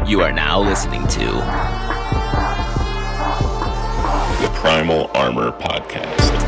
You are now listening to the Primal Armor Podcast.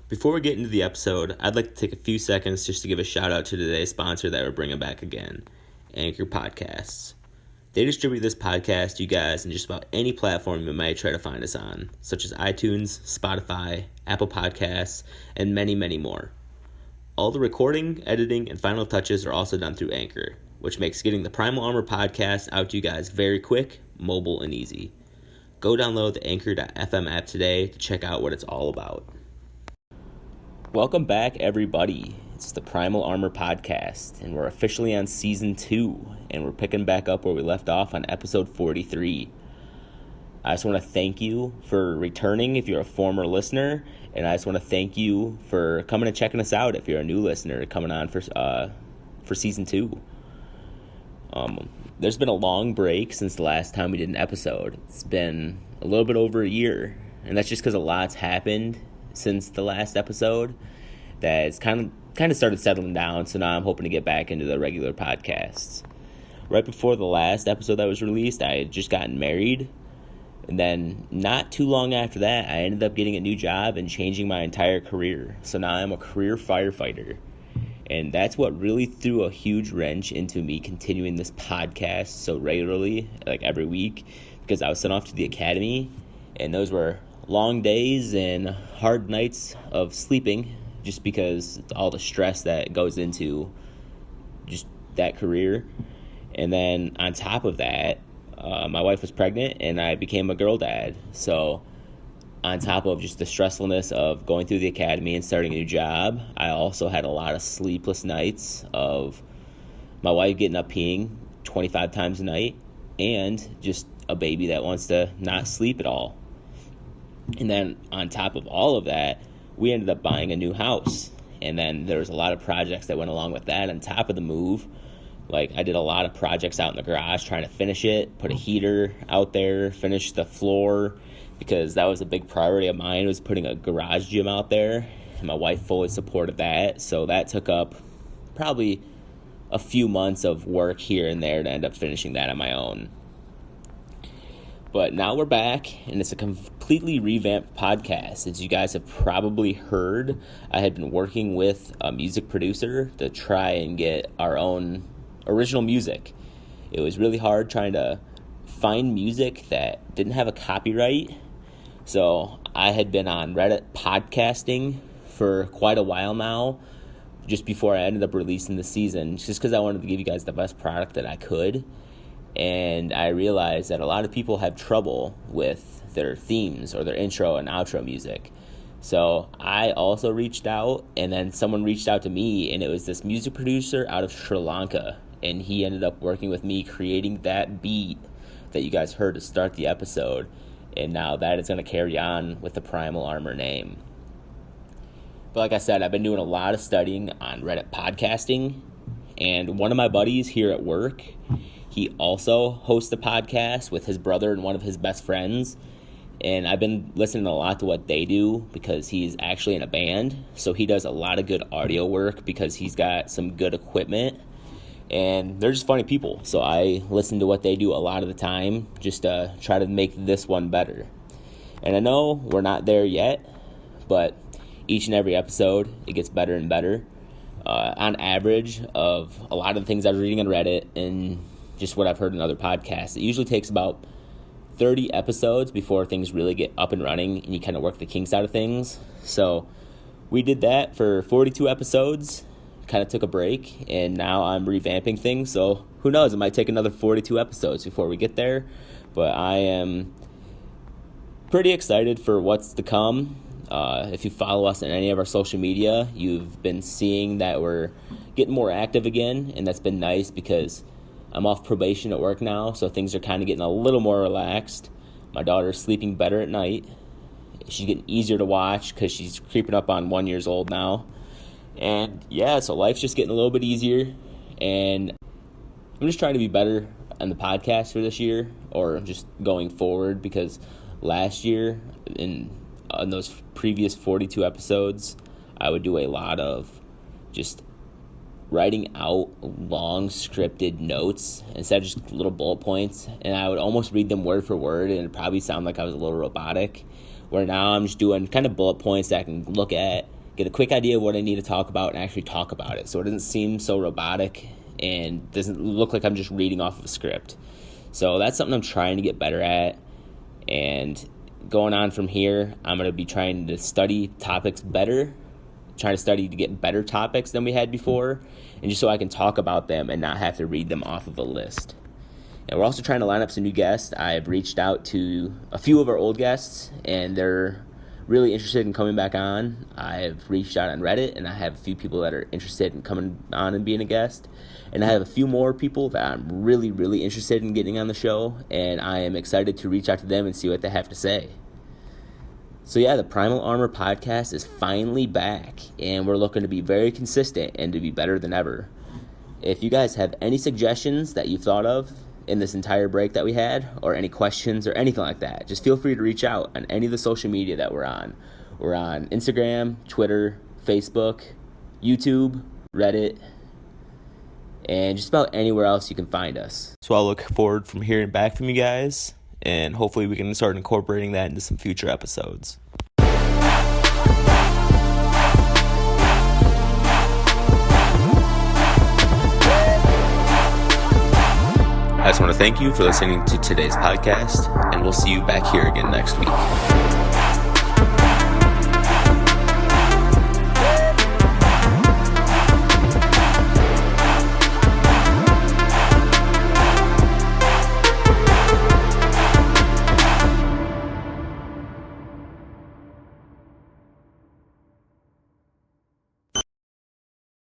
Before we get into the episode, I'd like to take a few seconds just to give a shout out to today's sponsor that we're bringing back again, Anchor Podcasts. They distribute this podcast to you guys in just about any platform you might try to find us on, such as iTunes, Spotify, Apple Podcasts, and many, many more. All the recording, editing, and final touches are also done through Anchor, which makes getting the Primal Armor podcast out to you guys very quick, mobile, and easy. Go download the Anchor.fm app today to check out what it's all about. Welcome back, everybody. It's the Primal Armor Podcast, and we're officially on Season 2, and we're picking back up where we left off on Episode 43. I just want to thank you for returning if you're a former listener, and I just want to thank you for coming and checking us out if you're a new listener coming on for Season 2. There's been a long break since the last time we did an episode. It's been a little bit over a year, and that's just because a lot's happened since the last episode that it's kind of started settling down, so now I'm hoping to get back into the regular podcasts. Right before the last episode that was released, I had just gotten married, and then not too long after that, I ended up getting a new job and changing my entire career. So now I'm a career firefighter, and that's what really threw a huge wrench into me continuing this podcast so regularly, like every week, because I was sent off to the academy, and those were long days and hard nights of sleeping just because all the stress that goes into just that career. And then on top of that, my wife was pregnant and I became a girl dad. So on top of just the stressfulness of going through the academy and starting a new job, I also had a lot of sleepless nights of my wife getting up peeing 25 times a night and just a baby that wants to not sleep at all. And then on top of all of that, we ended up buying a new house. And then there was a lot of projects that went along with that on top of the move. Like I did a lot of projects out in the garage trying to finish it, put a heater out there, finish the floor, because that was a big priority of mine, was putting a garage gym out there. And my wife fully supported that. So that took up probably a few months of work here and there to end up finishing that on my own. But now we're back, and it's a completely revamped podcast. As you guys have probably heard, I had been working with a music producer to try and get our own original music. It was really hard trying to find music that didn't have a copyright. So I had been on Reddit podcasting for quite a while now, just before I ended up releasing the season, just because I wanted to give you guys the best product that I could. And I realized that a lot of people have trouble with their themes or their intro and outro music. So I also reached out, and then someone reached out to me, and it was this music producer out of Sri Lanka. And he ended up working with me creating that beat that you guys heard to start the episode. And now that is going to carry on with the Primal Armor name. But like I said, I've been doing a lot of studying on Reddit podcasting. And one of my buddies here at work, he also hosts a podcast with his brother and one of his best friends. And I've been listening a lot to what they do because he's actually in a band. So he does a lot of good audio work because he's got some good equipment. And they're just funny people. So I listen to what they do a lot of the time just to try to make this one better. And I know we're not there yet, but each and every episode, it gets better and better. On average of a lot of the things I was reading on Reddit and just what I've heard in other podcasts, it usually takes about 30 episodes before things really get up and running and you kind of work the kinks out of things. So we did that for 42 episodes, kind of took a break, and now I'm revamping things. So who knows, it might take another 42 episodes before we get there, but I am pretty excited for what's to come. If you follow us on any of our social media, you've been seeing that we're getting more active again, and that's been nice because I'm off probation at work now, so things are kind of getting a little more relaxed. My daughter's sleeping better at night. She's getting easier to watch because she's creeping up on 1 year old now. And yeah, so life's just getting a little bit easier, and I'm just trying to be better on the podcast for this year, or just going forward, because last year on those previous 42 episodes, I would do a lot of just writing out long scripted notes instead of just little bullet points, and I would almost read them word for word, and it'd probably sound like I was a little robotic, where now I'm just doing kind of bullet points that I can look at, get a quick idea of what I need to talk about, and actually talk about it, so it doesn't seem so robotic and doesn't look like I'm just reading off of a script. So that's something I'm trying to get better at, and going on from here, I'm going to be trying to study topics better, trying to study to get better topics than we had before, and just so I can talk about them and not have to read them off of a list. And we're also trying to line up some new guests. I've reached out to a few of our old guests, and they're really interested in coming back on. I've reached out on Reddit, and I have a few people that are interested in coming on and being a guest. And I have a few more people that I'm really, really interested in getting on the show, and I am excited to reach out to them and see what they have to say. So yeah, the Primal Armor podcast is finally back, and we're looking to be very consistent and to be better than ever. If you guys have any suggestions that you've thought of in this entire break that we had, or any questions or anything like that, just feel free to reach out on any of the social media that we're on. We're on Instagram, Twitter, Facebook, YouTube, Reddit, and just about anywhere else you can find us. So I'll look forward from hearing back from you guys, and hopefully we can start incorporating that into some future episodes. I just want to thank you for listening to today's podcast, and we'll see you back here again next week.